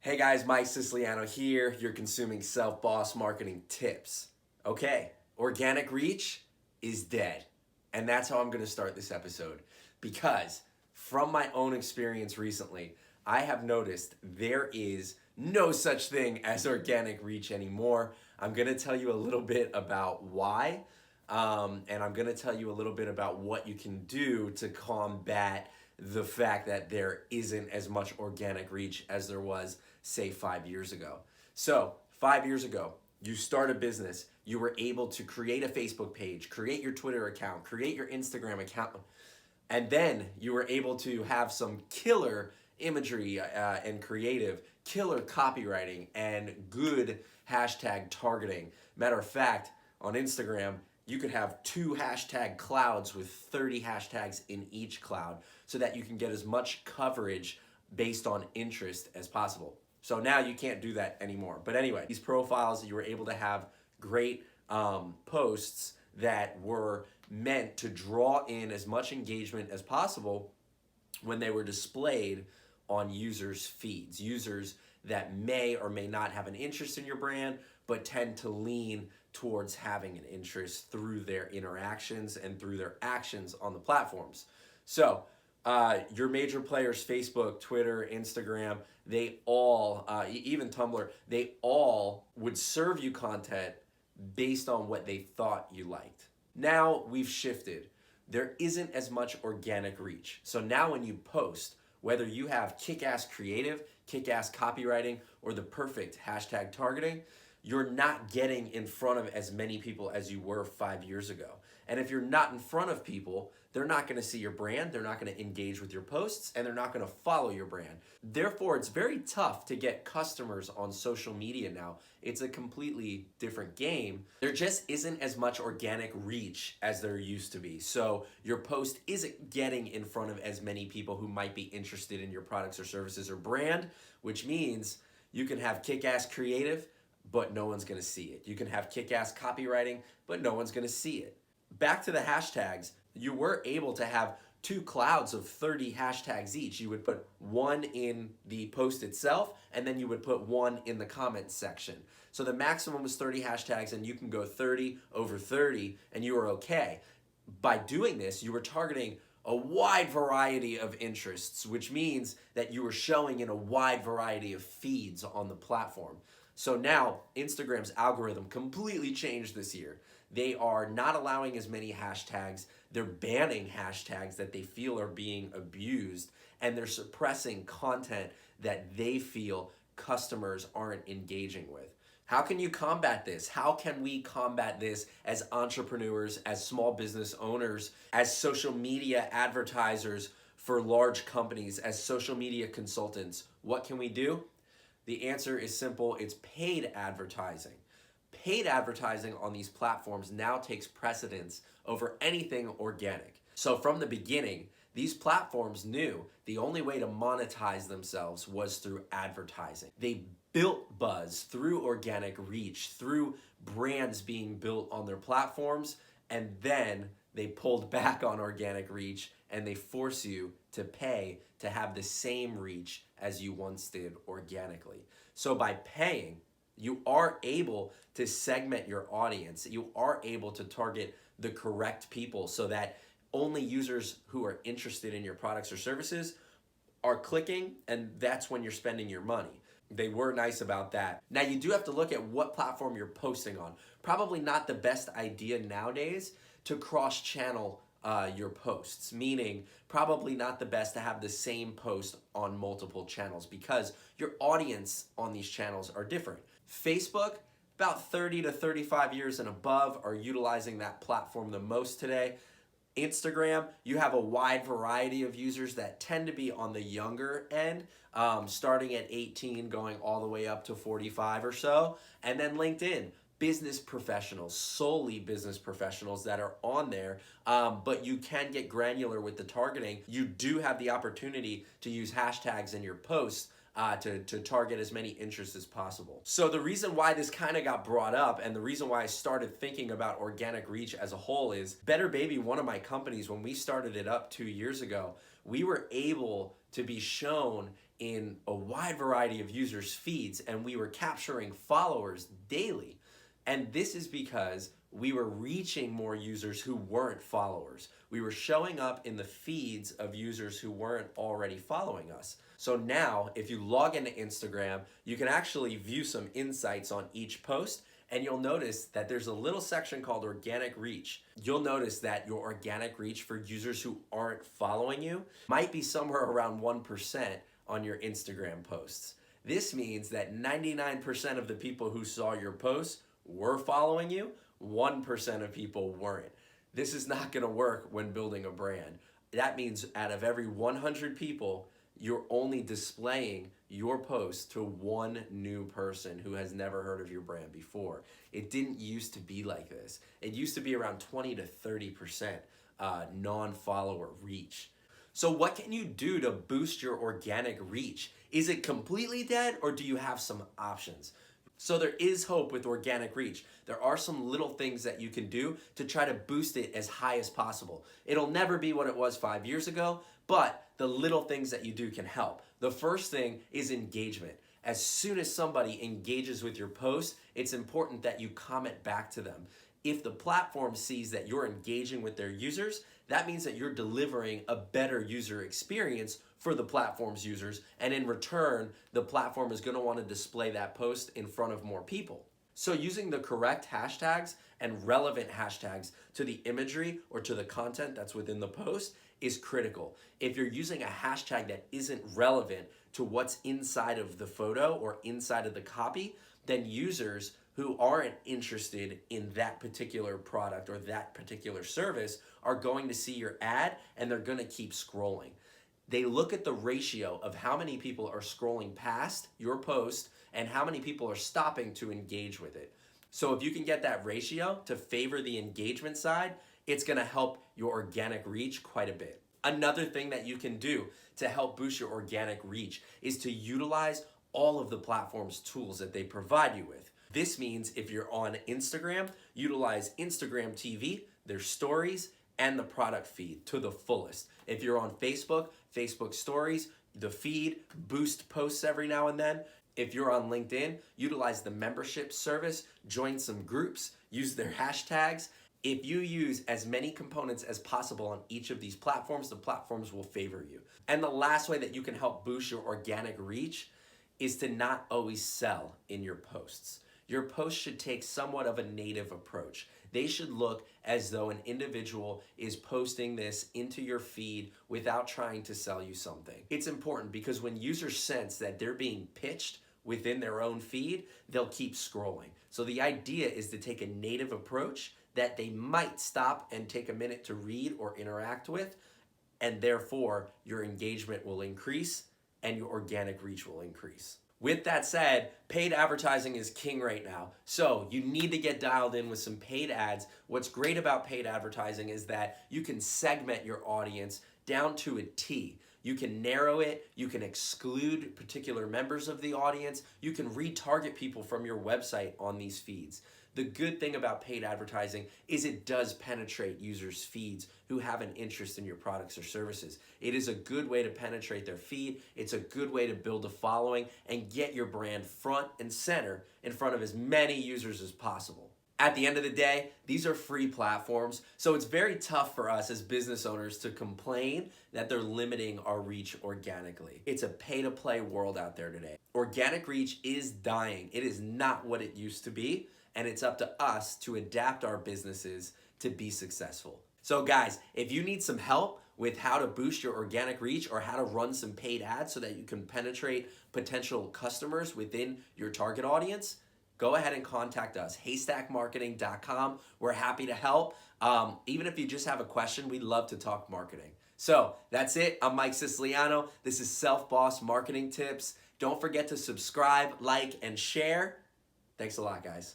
Hey guys, Mike Siciliano here. You're consuming self-boss marketing tips. Okay, organic reach is dead. And that's how I'm going to start this episode. Because from my own experience recently, I have noticed there is no such thing as organic reach anymore. I'm going to tell you a little bit about why. And I'm going to tell you a little bit about what you can do to combat the fact that there isn't as much organic reach as there was, say, 5 years ago. So, 5 years ago, you start a business, you were able to create a Facebook page, create your Twitter account, create your Instagram account, and then you were able to have some killer imagery and creative, killer copywriting, and good hashtag targeting. Matter of fact, on Instagram, you could have 2 hashtag clouds with 30 hashtags in each cloud so that you can get as much coverage based on interest as possible. So now you can't do that anymore. But anyway, these profiles, you were able to have great posts that were meant to draw in as much engagement as possible when they were displayed on users' feeds. Users that may or may not have an interest in your brand, but tend to lean towards having an interest through their interactions and through their actions on the platforms. So, your major players, Facebook, Twitter, Instagram, they all, even Tumblr, they all would serve you content based on what they thought you liked. Now we've shifted. There isn't as much organic reach. So now when you post, whether you have kick-ass creative, kick-ass copywriting, or the perfect hashtag targeting, you're not getting in front of as many people as you were 5 years ago. And if you're not in front of people, they're not going to see your brand, they're not going to engage with your posts, and they're not going to follow your brand. Therefore, it's very tough to get customers on social media now. It's a completely different game. There just isn't as much organic reach as there used to be. So your post isn't getting in front of as many people who might be interested in your products or services or brand, which means you can have kick-ass creative, but no one's going to see it. You can have kick-ass copywriting, but no one's going to see it. Back to the hashtags, you were able to have 2 clouds of 30 hashtags each. You would put one in the post itself, and then you would put one in the comments section. So the maximum was 30 hashtags, and you can go 30 over 30, and you are okay. By doing this, you were targeting a wide variety of interests, which means that you were showing in a wide variety of feeds on the platform. So now Instagram's algorithm completely changed this year. They are not allowing as many hashtags. They're banning hashtags that they feel are being abused, and they're suppressing content that they feel customers aren't engaging with. How can you combat this? How can we combat this as entrepreneurs, as small business owners, as social media advertisers for large companies, as social media consultants? What can we do? The answer is simple. It's paid advertising. Paid advertising on these platforms now takes precedence over anything organic. So from the beginning, these platforms knew the only way to monetize themselves was through advertising. They built buzz through organic reach, through brands being built on their platforms, and then they pulled back on organic reach and they force you to pay to have the same reach as you once did organically. So by paying, you are able to segment your audience. You are able to target the correct people so that only users who are interested in your products or services are clicking, and that's when you're spending your money. They were nice about that. Now you do have to look at what platform you're posting on. Probably not the best idea nowadays to cross-channel your posts, meaning probably not the best to have the same post on multiple channels because your audience on these channels are different. Facebook, about 30 to 35 years and above are utilizing that platform the most today. Instagram, you have a wide variety of users that tend to be on the younger end, starting at 18, going all the way up to 45 or so. And then LinkedIn, business professionals, solely business professionals that are on there, but you can get granular with the targeting. You do have the opportunity to use hashtags in your posts to target as many interests as possible. So the reason why this kind of got brought up and the reason why I started thinking about organic reach as a whole is Better Baby, one of my companies, when we started it up 2 years ago, we were able to be shown in a wide variety of users' feeds, and we were capturing followers daily. And this is because we were reaching more users who weren't followers. We were showing up in the feeds of users who weren't already following us. So now, if you log into Instagram, you can actually view some insights on each post, and you'll notice that there's a little section called organic reach. You'll notice that your organic reach for users who aren't following you might be somewhere around 1% on your Instagram posts. This means that 99% of the people who saw your posts were following you, 1% of people weren't. This is not gonna work when building a brand. That means out of every 100 people, you're only displaying your post to one new person who has never heard of your brand before. It didn't used to be like this. It used to be around 20 to 30% non-follower reach. So what can you do to boost your organic reach? Is it completely dead, or do you have some options? So there is hope with organic reach. There are some little things that you can do to try to boost it as high as possible. It'll never be what it was 5 years ago, but the little things that you do can help. The first thing is engagement. As soon as somebody engages with your post, it's important that you comment back to them. If the platform sees that you're engaging with their users, that means that you're delivering a better user experience for the platform's users, and in return, the platform is going to want to display that post in front of more people. So using the correct hashtags and relevant hashtags to the imagery or to the content that's within the post is critical. If you're using a hashtag that isn't relevant to what's inside of the photo or inside of the copy, then users who aren't interested in that particular product or that particular service are going to see your ad, and they're going to keep scrolling. They look at the ratio of how many people are scrolling past your post and how many people are stopping to engage with it. So if you can get that ratio to favor the engagement side, it's going to help your organic reach quite a bit. Another thing that you can do to help boost your organic reach is to utilize all of the platform's tools that they provide you with. This means if you're on Instagram, utilize Instagram TV, their stories, and the product feed to the fullest. If you're on Facebook, Facebook stories, the feed, boost posts every now and then. If you're on LinkedIn, utilize the membership service, join some groups, use their hashtags. If you use as many components as possible on each of these platforms, the platforms will favor you. And the last way that you can help boost your organic reach is to not always sell in your posts. Your posts should take somewhat of a native approach. They should look as though an individual is posting this into your feed without trying to sell you something. It's important because when users sense that they're being pitched within their own feed, they'll keep scrolling. So the idea is to take a native approach that they might stop and take a minute to read or interact with, and therefore your engagement will increase and your organic reach will increase. With that said, paid advertising is king right now. So you need to get dialed in with some paid ads. What's great about paid advertising is that you can segment your audience down to a T. You can narrow it, you can exclude particular members of the audience, you can retarget people from your website on these feeds. The good thing about paid advertising is it does penetrate users' feeds who have an interest in your products or services. It is a good way to penetrate their feed. It's a good way to build a following and get your brand front and center in front of as many users as possible. At the end of the day, these are free platforms, so it's very tough for us as business owners to complain that they're limiting our reach organically. It's a pay-to-play world out there today. Organic reach is dying. It is not what it used to be. And it's up to us to adapt our businesses to be successful. So guys, if you need some help with how to boost your organic reach or how to run some paid ads so that you can penetrate potential customers within your target audience, go ahead and contact us, haystackmarketing.com. We're happy to help. Even if you just have a question, we'd love to talk marketing. So that's it. I'm Mike Siciliano. This is Self Boss Marketing Tips. Don't forget to subscribe, like, and share. Thanks a lot, guys.